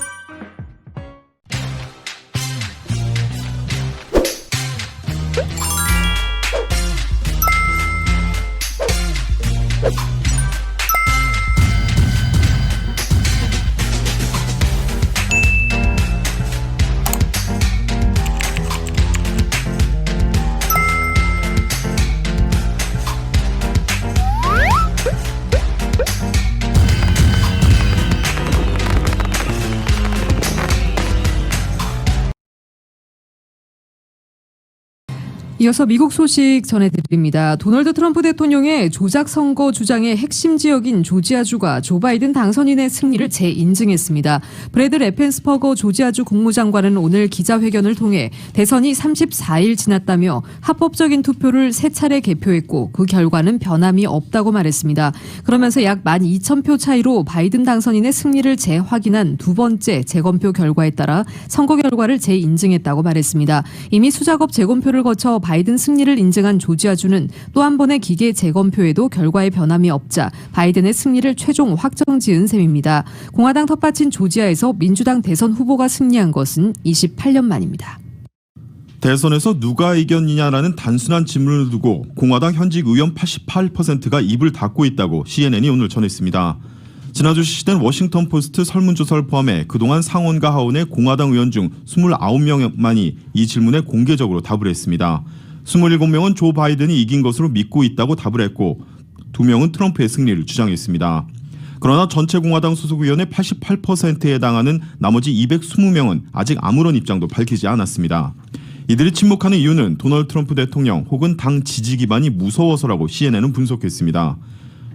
이어서 미국 소식 전해드립니다. 도널드 트럼프 대통령의 조작 선거 주장의 핵심 지역인 조지아주가 조 바이든 당선인의 승리를 재인증했습니다. 브래드 레펜스퍼거 조지아주 국무장관은 오늘 기자회견을 통해 대선이 34일 지났다며 합법적인 투표를 3차례 개표했고 그 결과는 변함이 없다고 말했습니다. 그러면서 약 12,000표 차이로 바이든 당선인의 승리를 재확인한 두 번째 재검표 결과에 따라 선거 결과를 재인증했다고 말했습니다. 이미 수작업 재검표를 거쳐 바이든 승리를 인증한 조지아주는 또 한 번의 기계 재검표에도 결과에 변함이 없자 바이든의 승리를 최종 확정지은 셈입니다. 공화당 텃밭인 조지아에서 민주당 대선 후보가 승리한 것은 28년 만입니다. 대선에서 누가 이겼느냐라는 단순한 질문을 두고 공화당 현직 의원 88%가 입을 닫고 있다고 CNN이 오늘 전했습니다. 지난주 실시된 워싱턴 포스트 설문조사를 포함해 그동안 상원과 하원의 공화당 의원 중 29명만이 이 질문에 공개적으로 답을 했습니다. 27명은 조 바이든이 이긴 것으로 믿고 있다고 답을 했고 2명은 트럼프의 승리를 주장했습니다. 그러나 전체 공화당 소속 의원의 88%에 해당하는 나머지 220명은 아직 아무런 입장도 밝히지 않았습니다. 이들이 침묵하는 이유는 도널드 트럼프 대통령 혹은 당 지지 기반이 무서워서라고 CNN은 분석했습니다.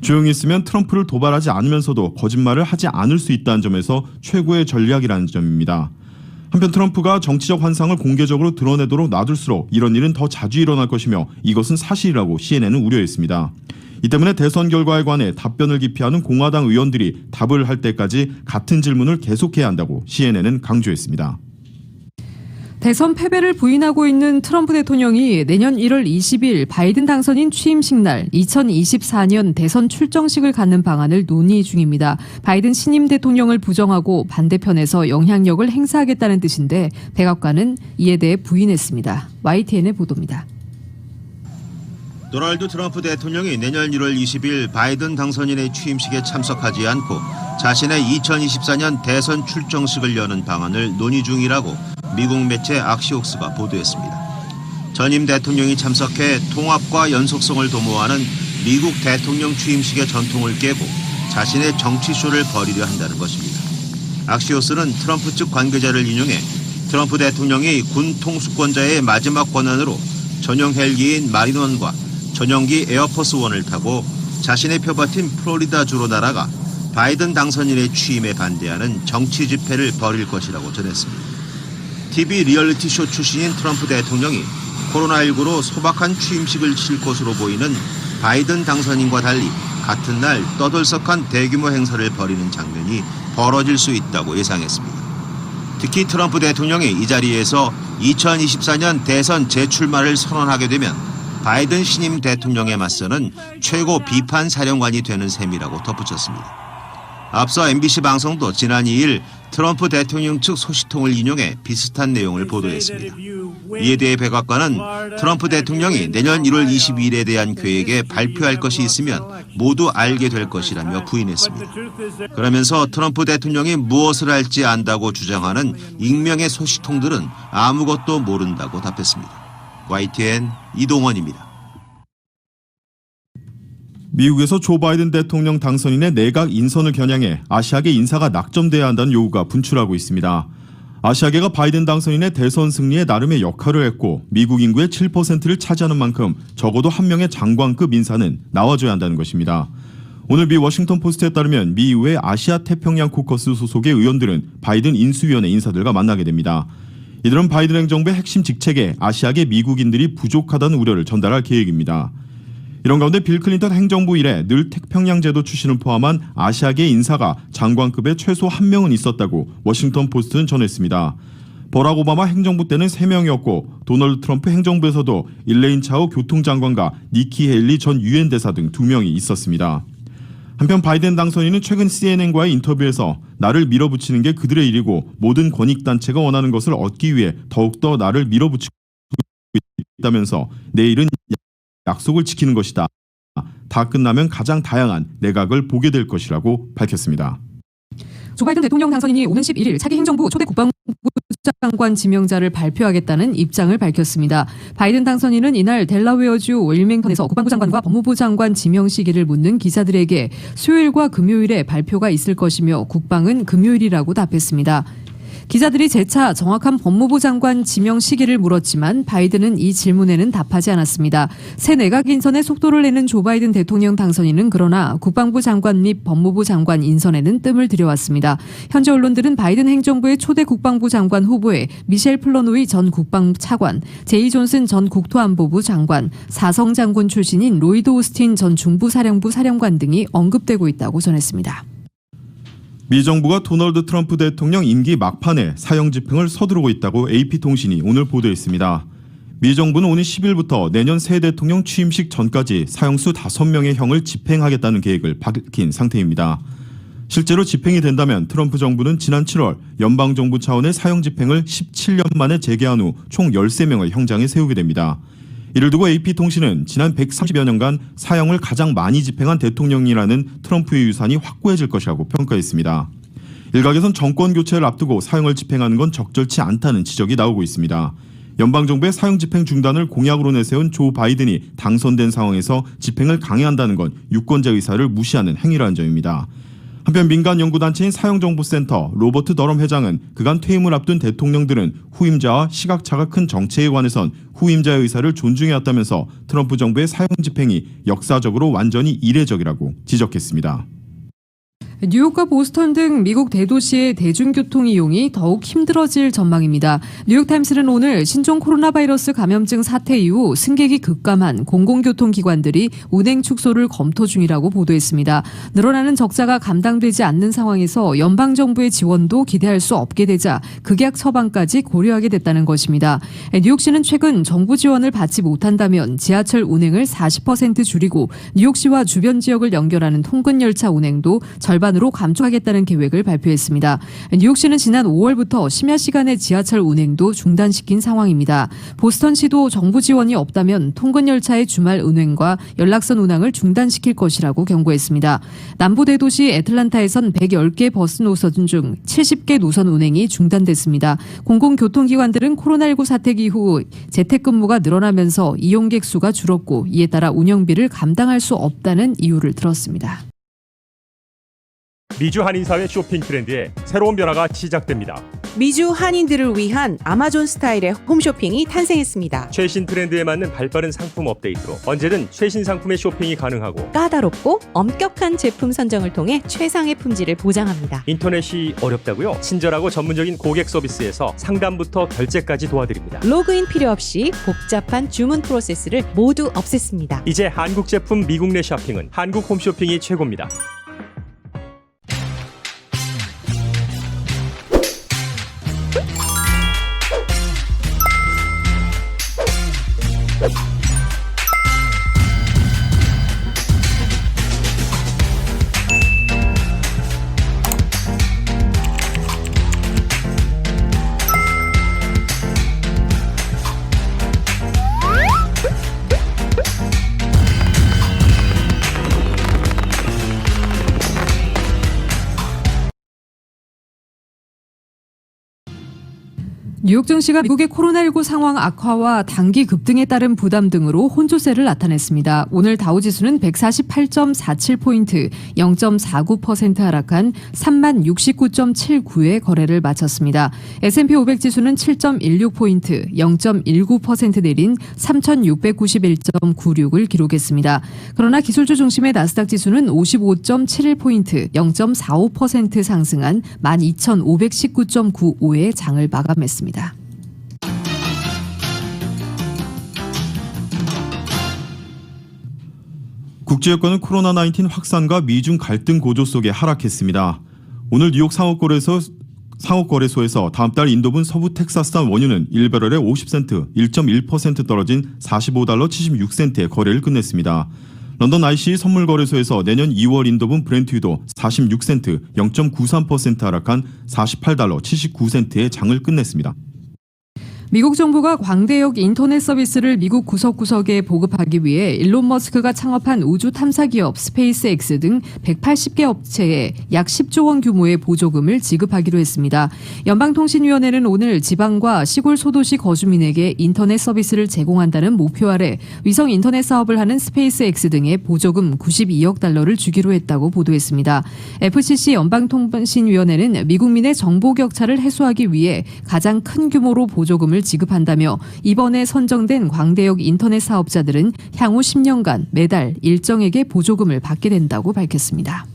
조용히 있으면 트럼프를 도발하지 않으면서도 거짓말을 하지 않을 수 있다는 점에서 최고의 전략이라는 점입니다. 한편 트럼프가 정치적 환상을 공개적으로 드러내도록 놔둘수록 이런 일은 더 자주 일어날 것이며 이것은 사실이라고 CNN은 우려했습니다. 이 때문에 대선 결과에 관해 답변을 기피하는 공화당 의원들이 답을 할 때까지 같은 질문을 계속해야 한다고 CNN은 강조했습니다. 대선 패배를 부인하고 있는 트럼프 대통령이 내년 1월 20일 바이든 당선인 취임식 날 2024년 대선 출정식을 갖는 방안을 논의 중입니다. 바이든 신임 대통령을 부정하고 반대편에서 영향력을 행사하겠다는 뜻인데 백악관은 이에 대해 부인했습니다. YTN의 보도입니다. 도널드 트럼프 대통령이 내년 1월 20일 바이든 당선인의 취임식에 참석하지 않고 자신의 2024년 대선 출정식을 여는 방안을 논의 중이라고 미국 매체 악시옥스가 보도했습니다. 전임 대통령이 참석해 통합과 연속성을 도모하는 미국 대통령 취임식의 전통을 깨고 자신의 정치쇼를 벌이려 한다는 것입니다. 악시오스는 트럼프 측 관계자를 인용해 트럼프 대통령이 군 통수권자의 마지막 권한으로 전용 헬기인 마린원과 전용기 에어포스원을 타고 자신의 표밭인 플로리다주로 날아가 바이든 당선인의 취임에 반대하는 정치 집회를 벌일 것이라고 전했습니다. TV 리얼리티쇼 출신인 트럼프 대통령이 코로나19로 소박한 취임식을 칠 것으로 보이는 바이든 당선인과 달리 같은 날 떠들썩한 대규모 행사를 벌이는 장면이 벌어질 수 있다고 예상했습니다. 특히 트럼프 대통령이 이 자리에서 2024년 대선 재출마를 선언하게 되면 바이든 신임 대통령에 맞서는 최고 비판 사령관이 되는 셈이라고 덧붙였습니다. 앞서 MBC 방송도 지난 2일 트럼프 대통령 측 소식통을 인용해 비슷한 내용을 보도했습니다. 이에 대해 백악관은 트럼프 대통령이 내년 1월 22일에 대한 계획에 발표할 것이 있으면 모두 알게 될 것이라며 부인했습니다. 그러면서 트럼프 대통령이 무엇을 할지 안다고 주장하는 익명의 소식통들은 아무것도 모른다고 답했습니다. YTN 이동원입니다. 미국에서 조 바이든 대통령 당선인의 내각 인선을 겨냥해 아시아계 인사가 낙점돼야 한다는 요구가 분출하고 있습니다. 아시아계가 바이든 당선인의 대선 승리에 나름의 역할을 했고 미국 인구의 7%를 차지하는 만큼 적어도 한 명의 장관급 인사는 나와줘야 한다는 것입니다. 오늘 미 워싱턴 포스트에 따르면 미 의회 아시아 태평양 코커스 소속의 의원들은 바이든 인수위원회 인사들과 만나게 됩니다. 이들은 바이든 행정부의 핵심 직책에 아시아계 미국인들이 부족하다는 우려를 전달할 계획입니다. 이런 가운데 빌 클린턴 행정부 이래 늘 태평양 제도 출신을 포함한 아시아계 인사가 장관급에 최소 1명은 있었다고 워싱턴 포스트는 전했습니다. 버락 오바마 행정부 때는 3명이었고 도널드 트럼프 행정부에서도 일레인 차오 교통장관과 니키 헤일리 전 유엔 대사 등 2명이 있었습니다. 한편 바이든 당선인은 최근 CNN과의 인터뷰에서 나를 밀어붙이는 게 그들의 일이고 모든 권익단체가 원하는 것을 얻기 위해 더욱더 나를 밀어붙이고 있다면서 내일은 약속을 지키는 것이다. 다 끝나면 가장 다양한 내각을 보게 될 것이라고 밝혔습니다. 조 바이든 대통령 당선인이 오는 11일 차기 행정부 초대 국방부 장관 지명자를 발표하겠다는 입장을 밝혔습니다. 바이든 당선인은 이날 델라웨어주 윌밍턴에서 국방부 장관과 법무부 장관 지명 시기를 묻는 기자들에게 수요일과 금요일에 발표가 있을 것이며 국방은 금요일이라고 답했습니다. 기자들이 재차 정확한 법무부 장관 지명 시기를 물었지만 바이든은 이 질문에는 답하지 않았습니다. 새 내각 인선에 속도를 내는 조 바이든 대통령 당선인은 그러나 국방부 장관 및 법무부 장관 인선에는 뜸을 들여왔습니다. 현재 언론들은 바이든 행정부의 초대 국방부 장관 후보에 미셸 플러노이 전 국방부 차관, 제이 존슨 전 국토안보부 장관, 사성 장군 출신인 로이드 오스틴 전 중부사령부 사령관 등이 언급되고 있다고 전했습니다. 미 정부가 도널드 트럼프 대통령 임기 막판에 사형 집행을 서두르고 있다고 AP통신이 오늘 보도했습니다. 미 정부는 오는 10일부터 내년 새 대통령 취임식 전까지 사형수 5명의 형을 집행하겠다는 계획을 밝힌 상태입니다. 실제로 집행이 된다면 트럼프 정부는 지난 7월 연방정부 차원의 사형 집행을 17년 만에 재개한 후 총 13명을 형장에 세우게 됩니다. 이를 두고 AP통신은 지난 130여 년간 사형을 가장 많이 집행한 대통령이라는 트럼프의 유산이 확고해질 것이라고 평가했습니다. 일각에선 정권 교체를 앞두고 사형을 집행하는 건 적절치 않다는 지적이 나오고 있습니다. 연방정부의 사형 집행 중단을 공약으로 내세운 조 바이든이 당선된 상황에서 집행을 강행한다는 건 유권자 의사를 무시하는 행위라는 점입니다. 한편 민간 연구단체인 사형정보센터 로버트 더럼 회장은 그간 퇴임을 앞둔 대통령들은 후임자와 시각차가 큰 정책에 관해선 후임자의 의사를 존중해왔다면서 트럼프 정부의 사형 집행이 역사적으로 완전히 이례적이라고 지적했습니다. 뉴욕과 보스턴 등 미국 대도시의 대중교통 이용이 더욱 힘들어질 전망입니다. 뉴욕타임스는 오늘 신종 코로나 바이러스 감염증 사태 이후 승객이 급감한 공공교통기관들이 운행 축소를 검토 중이라고 보도했습니다. 늘어나는 적자가 감당되지 않는 상황에서 연방정부의 지원도 기대할 수 없게 되자 극약 처방까지 고려하게 됐다는 것입니다. 뉴욕시는 최근 정부 지원을 받지 못한다면 지하철 운행을 40% 줄이고 뉴욕시와 주변 지역을 연결하는 통근열차 운행도 절반으로 감축하겠다는 계획을 발표했습니다. 뉴욕시는 지난 5월부터 심야 시간의 지하철 운행도 중단시킨 상황입니다. 보스턴시도 정부 지원이 없다면 통근열차의 주말 운행과 연락선 운항을 중단시킬 것이라고 경고했습니다. 남부 대도시 애틀란타에선 110개 버스 노선 중 70개 노선 운행이 중단됐습니다. 공공교통기관들은 코로나19 사태기 이후 재택근무가 늘어나면서 이용객 수가 줄었고 이에 따라 운영비를 감당할 수 없다는 이유를 들었습니다. 미주 한인사회 쇼핑 트렌드에 새로운 변화가 시작됩니다. 미주 한인들을 위한 아마존 스타일의 홈쇼핑이 탄생했습니다. 최신 트렌드에 맞는 발빠른 상품 업데이트로 언제든 최신 상품의 쇼핑이 가능하고 까다롭고 엄격한 제품 선정을 통해 최상의 품질을 보장합니다. 인터넷이 어렵다고요? 친절하고 전문적인 고객 서비스에서 상담부터 결제까지 도와드립니다. 로그인 필요 없이 복잡한 주문 프로세스를 모두 없앴습니다. 이제 한국 제품 미국 내 쇼핑은 한국 홈쇼핑이 최고입니다. 뉴욕 증시가 미국의 코로나19 상황 악화와 단기 급등에 따른 부담 등으로 혼조세를 나타냈습니다. 오늘 다우지수는 148.47포인트, 0.49% 하락한 3069.79의 거래를 마쳤습니다. S&P 500지수는 7.16포인트, 0.19% 내린 3691.96을 기록했습니다. 그러나 기술주 중심의 나스닥 지수는 55.71포인트, 0.45% 상승한 12,519.95의 장을 마감했습니다. 국제유가는 코로나19 확산과 미중 갈등 고조 속에 하락했습니다. 오늘 뉴욕 상업거래소에서 다음 달 인도분 서부 텍사스산 원유는 1배럴에 50센트, 1.1% 떨어진 45달러 76센트에 거래를 끝냈습니다. 런던 ICE 선물거래소에서 내년 2월 인도분 브렌트유도 46센트, 0.93% 하락한 48달러 79센트에 장을 끝냈습니다. 미국 정부가 광대역 인터넷 서비스를 미국 구석구석에 보급하기 위해 일론 머스크가 창업한 우주 탐사 기업 스페이스X 등 180개 업체에 약 10조 원 규모의 보조금을 지급하기로 했습니다. 연방통신위원회는 오늘 지방과 시골 소도시 거주민에게 인터넷 서비스를 제공한다는 목표 아래 위성 인터넷 사업을 하는 스페이스X 등에 보조금 92억 달러를 주기로 했다고 보도했습니다. FCC 연방통신위원회는 미국민의 정보 격차를 해소하기 위해 가장 큰 규모로 보조금을 지급한다며 이번에 선정된 광대역 인터넷 사업자들은 향후 10년간 매달 일정에게 보조금을 받게 된다고 밝혔습니다.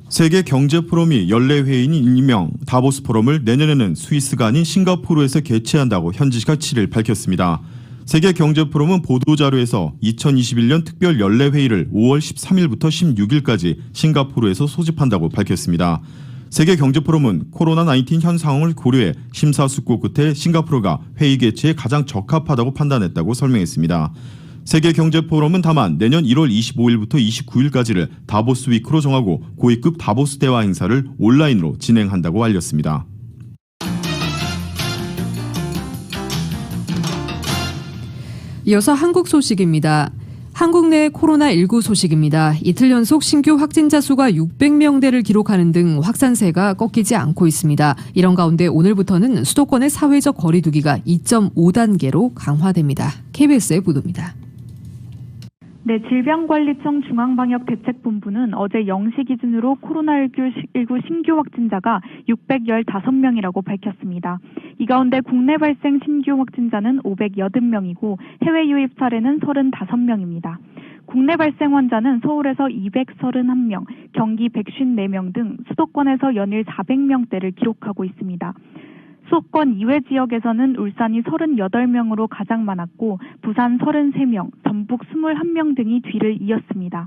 세계 경제 포럼이 연례 회의인 일명 다보스 포럼을 내년에는 스위스가 아닌 싱가포르에서 개최한다고 현지시각 7일 밝혔습니다. 세계 경제 포럼은 보도자료에서 2021년 특별 연례 회의를 5월 13일부터 16일까지 싱가포르에서 소집한다고 밝혔습니다. 세계 경제 포럼은 코로나19 현 상황을 고려해 심사숙고 끝에 싱가포르가 회의 개최에 가장 적합하다고 판단했다고 설명했습니다. 세계경제포럼은 다만 내년 1월 25일부터 29일까지를 다보스 위크로 정하고 고위급 다보스 대화 행사를 온라인으로 진행한다고 알렸습니다. 이어서 한국 소식입니다. 한국 내 코로나19 소식입니다. 이틀 연속 신규 확진자 수가 600명대를 기록하는 등 확산세가 꺾이지 않고 있습니다. 이런 가운데 오늘부터는 수도권의 사회적 거리 두기가 2.5단계로 강화됩니다. KBS의 보도입니다. 네, 질병관리청 중앙방역대책본부는 어제 0시 기준으로 코로나19 신규 확진자가 615명이라고 밝혔습니다. 이 가운데 국내 발생 신규 확진자는 580명이고 해외 유입 사례는 35명입니다. 국내 발생 환자는 서울에서 231명, 경기 154명 등 수도권에서 연일 400명대를 기록하고 있습니다. 수도권 이외 지역에서는 울산이 38명으로 가장 많았고 부산 33명, 전북 21명 등이 뒤를 이었습니다.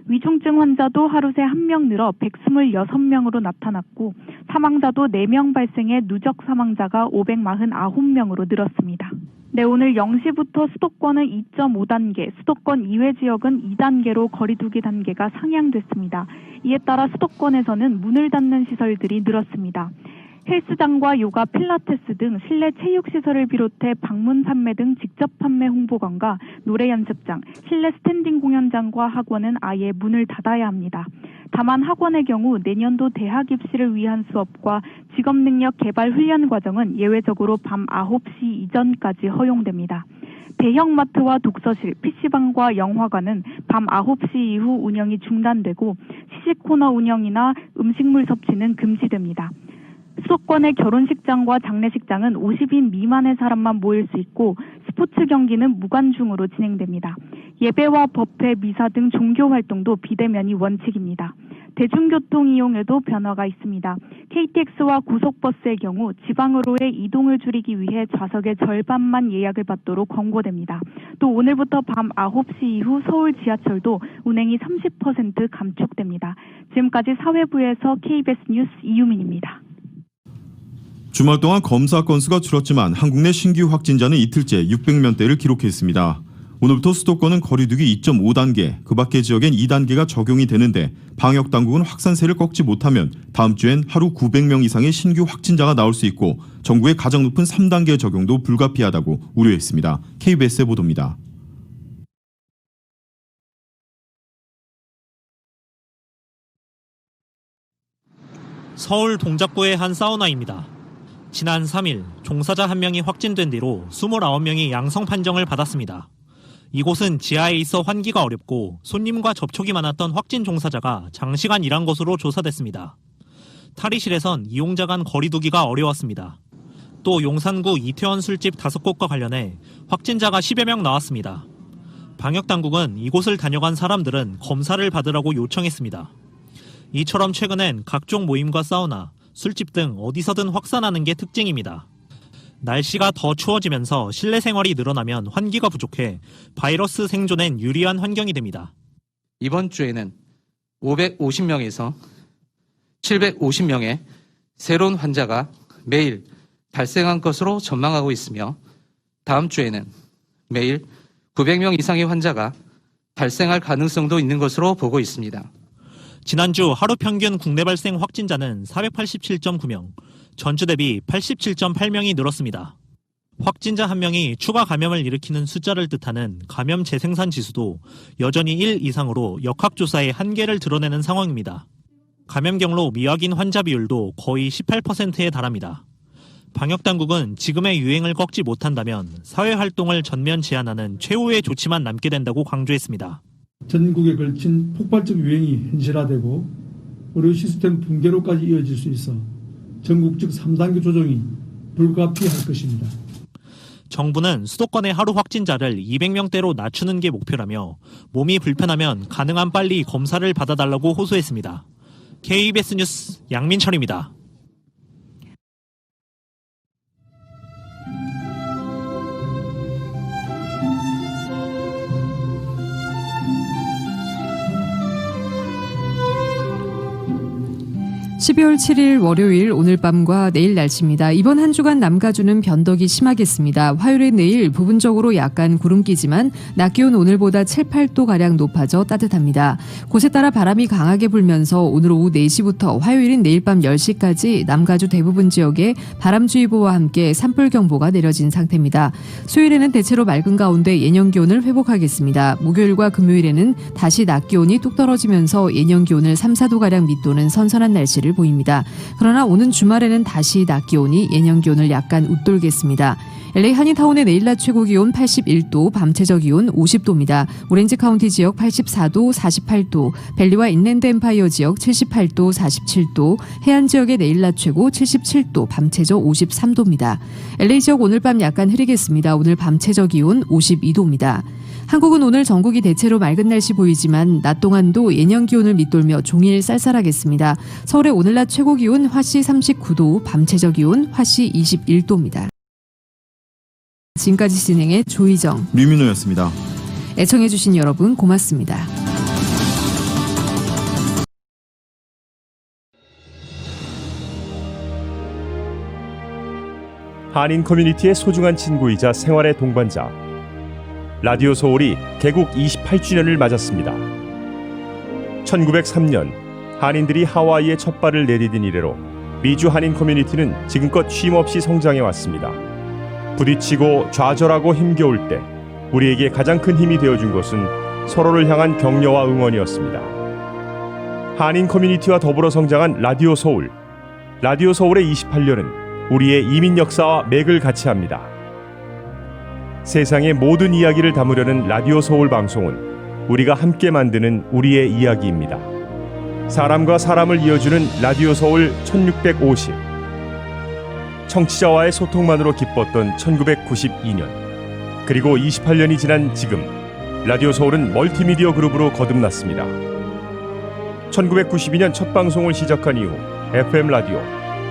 위중증 환자도 하루 새 1명 늘어 126명으로 나타났고 사망자도 4명 발생해 누적 사망자가 549명으로 늘었습니다. 네, 오늘 0시부터 수도권은 2.5단계, 수도권 이외 지역은 2단계로 거리두기 단계가 상향됐습니다. 이에 따라 수도권에서는 문을 닫는 시설들이 늘었습니다. 헬스장과 요가, 필라테스 등 실내 체육시설을 비롯해 방문 판매 등 직접 판매 홍보관과 노래 연습장, 실내 스탠딩 공연장과 학원은 아예 문을 닫아야 합니다. 다만 학원의 경우 내년도 대학 입시를 위한 수업과 직업능력 개발 훈련 과정은 예외적으로 밤 9시 이전까지 허용됩니다. 대형마트와 독서실, PC방과 영화관은 밤 9시 이후 운영이 중단되고 시식 코너 운영이나 음식물 섭취는 금지됩니다. 수도권의 결혼식장과 장례식장은 50인 미만의 사람만 모일 수 있고 스포츠 경기는 무관중으로 진행됩니다. 예배와 법회, 미사 등 종교 활동도 비대면이 원칙입니다. 대중교통 이용에도 변화가 있습니다. KTX와 고속버스의 경우 지방으로의 이동을 줄이기 위해 좌석의 절반만 예약을 받도록 권고됩니다. 또 오늘부터 밤 9시 이후 서울 지하철도 운행이 30% 감축됩니다. 지금까지 사회부에서 KBS 뉴스 이유민입니다. 주말 동안 검사 건수가 줄었지만 한국 내 신규 확진자는 이틀째 600명대를 기록했습니다. 오늘부터 수도권은 거리두기 2.5단계, 그 밖의 지역엔 2단계가 적용이 되는데 방역당국은 확산세를 꺾지 못하면 다음 주엔 하루 900명 이상의 신규 확진자가 나올 수 있고 전국의 가장 높은 3단계 적용도 불가피하다고 우려했습니다. KBS의 보도입니다. 서울 동작구의 한 사우나입니다. 지난 3일 종사자 1명이 확진된 뒤로 29명이 양성 판정을 받았습니다. 이곳은 지하에 있어 환기가 어렵고 손님과 접촉이 많았던 확진 종사자가 장시간 일한 것으로 조사됐습니다. 탈의실에선 이용자 간 거리 두기가 어려웠습니다. 또 용산구 이태원 술집 5곳과 관련해 확진자가 10여 명 나왔습니다. 방역당국은 이곳을 다녀간 사람들은 검사를 받으라고 요청했습니다. 이처럼 최근엔 각종 모임과 사우나, 술집 등 어디서든 확산하는 게 특징입니다. 날씨가 더 추워지면서 실내 생활이 늘어나면 환기가 부족해 바이러스 생존엔 유리한 환경이 됩니다. 이번 주에는 550명에서 750명의 새로운 환자가 매일 발생한 것으로 전망하고 있으며 다음 주에는 매일 900명 이상의 환자가 발생할 가능성도 있는 것으로 보고 있습니다. 지난주 하루 평균 국내 발생 확진자는 487.9명, 전주 대비 87.8명이 늘었습니다. 확진자 1명이 추가 감염을 일으키는 숫자를 뜻하는 감염 재생산 지수도 여전히 1 이상으로 역학조사의 한계를 드러내는 상황입니다. 감염 경로 미확인 환자 비율도 거의 18%에 달합니다. 방역당국은 지금의 유행을 꺾지 못한다면 사회활동을 전면 제한하는 최후의 조치만 남게 된다고 강조했습니다. 전국에 걸친 폭발적 유행이 현실화되고 의료 시스템 붕괴로까지 이어질 수 있어 전국적 3단계 조정이 불가피할 것입니다. 정부는 수도권의 하루 확진자를 200명대로 낮추는 게 목표라며 몸이 불편하면 가능한 빨리 검사를 받아달라고 호소했습니다. KBS 뉴스 양민철입니다. 12월 7일 월요일 오늘 밤과 내일 날씨입니다. 이번 한 주간 남가주는 변덕이 심하겠습니다. 화요일에 내일 부분적으로 약간 구름기지만 낮 기온 오늘보다 7, 8도가량 높아져 따뜻합니다. 곳에 따라 바람이 강하게 불면서 오늘 오후 4시부터 화요일인 내일 밤 10시까지 남가주 대부분 지역에 바람주의보와 함께 산불경보가 내려진 상태입니다. 수요일에는 대체로 맑은 가운데 예년 기온을 회복하겠습니다. 목요일과 금요일에는 다시 낮 기온이 뚝 떨어지면서 예년 기온을 3, 4도가량 밑도는 선선한 날씨를 보입니다. 그러나 오는 주말에는 다시 낮 기온이 예년 기온을 약간 웃돌겠습니다. LA 한인타운의 내일 낮 최고 기온 81도, 밤 최저 기온 50도입니다. 오렌지 카운티 지역 84도, 48도, 벨리와 인랜드 엠파이어 지역 78도, 47도, 해안 지역의 내일 낮 최고 77도, 밤 최저 53도입니다. LA 지역 오늘 밤 약간 흐리겠습니다. 오늘 밤 최저 기온 52도입니다. 한국은 오늘 전국이 대체로 맑은 날씨 보이지만 낮 동안도 예년 기온을 밑돌며 종일 쌀쌀하겠습니다. 서울의 오늘 낮 최고 기온 화씨 39도, 밤 최저 기온 화씨 21도입니다. 지금까지 진행의 조희정, 류민호였습니다. 애청해주신 여러분 고맙습니다. 한인 커뮤니티의 소중한 친구이자 생활의 동반자 라디오 서울이 개국 28주년을 맞았습니다. 1903년 한인들이 하와이에 첫 발을 내디딘 이래로 미주 한인 커뮤니티는 지금껏 쉼없이 성장해 왔습니다. 부딪히고 좌절하고 힘겨울 때 우리에게 가장 큰 힘이 되어준 것은 서로를 향한 격려와 응원이었습니다. 한인 커뮤니티와 더불어 성장한 라디오 서울. 라디오 서울의 28년은 우리의 이민 역사와 맥을 같이 합니다. 세상의 모든 이야기를 담으려는 라디오 서울 방송은 우리가 함께 만드는 우리의 이야기입니다. 사람과 사람을 이어주는 라디오 서울 1650. 청취자와의 소통만으로 기뻤던 1992년. 그리고 28년이 지난 지금 라디오 서울은 멀티미디어 그룹으로 거듭났습니다. 1992년 첫 방송을 시작한 이후 FM 라디오,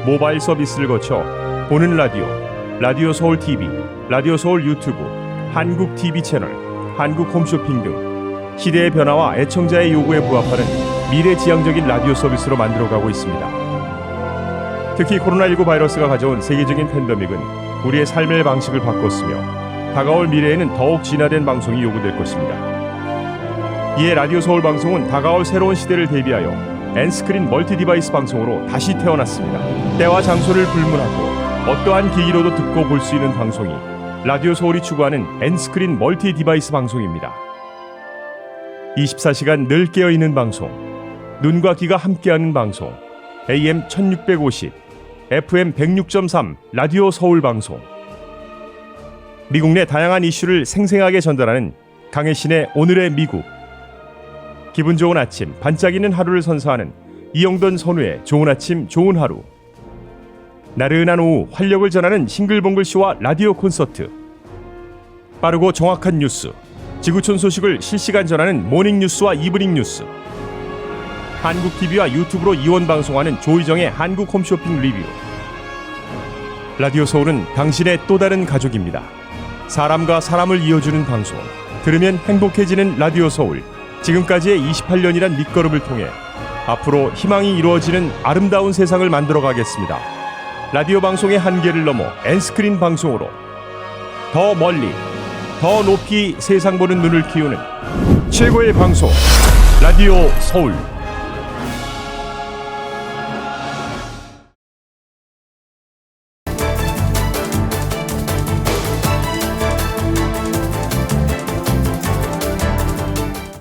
모바일 서비스를 거쳐 보는 라디오, 라디오 서울 TV, 라디오 서울 유튜브, 한국 TV 채널, 한국 홈쇼핑 등 시대의 변화와 애청자의 요구에 부합하는 미래지향적인 라디오 서비스로 만들어가고 있습니다. 특히 코로나19 바이러스가 가져온 세계적인 팬데믹은 우리의 삶의 방식을 바꿨으며 다가올 미래에는 더욱 진화된 방송이 요구될 것입니다. 이에 라디오 서울 방송은 다가올 새로운 시대를 대비하여 N스크린 멀티디바이스 방송으로 다시 태어났습니다. 때와 장소를 불문하고 어떠한 기기로도 듣고 볼 수 있는 방송이 라디오 서울이 추구하는 N스크린 멀티디바이스 방송입니다. 24시간 늘 깨어있는 방송, 눈과 귀가 함께하는 방송, AM 1650, FM 106.3 라디오 서울 방송. 미국 내 다양한 이슈를 생생하게 전달하는 강혜신의 오늘의 미국. 기분 좋은 아침, 반짝이는 하루를 선사하는 이영돈 선우의 좋은 아침, 좋은 하루. 나른한 오후 활력을 전하는 싱글벙글쇼와 라디오 콘서트. 빠르고 정확한 뉴스, 지구촌 소식을 실시간 전하는 모닝뉴스와 이브닝 뉴스. 한국TV와 유튜브로 이원 방송하는 조희정의 한국 홈쇼핑 리뷰. 라디오 서울은 당신의 또 다른 가족입니다. 사람과 사람을 이어주는 방송, 들으면 행복해지는 라디오 서울. 지금까지의 28년이란 밑거름을 통해 앞으로 희망이 이루어지는 아름다운 세상을 만들어 가겠습니다. 라디오 방송의 한계를 넘어 N스크린 방송으로 더 멀리, 더 높이 세상 보는 눈을 키우는 최고의 방송, 라디오 서울.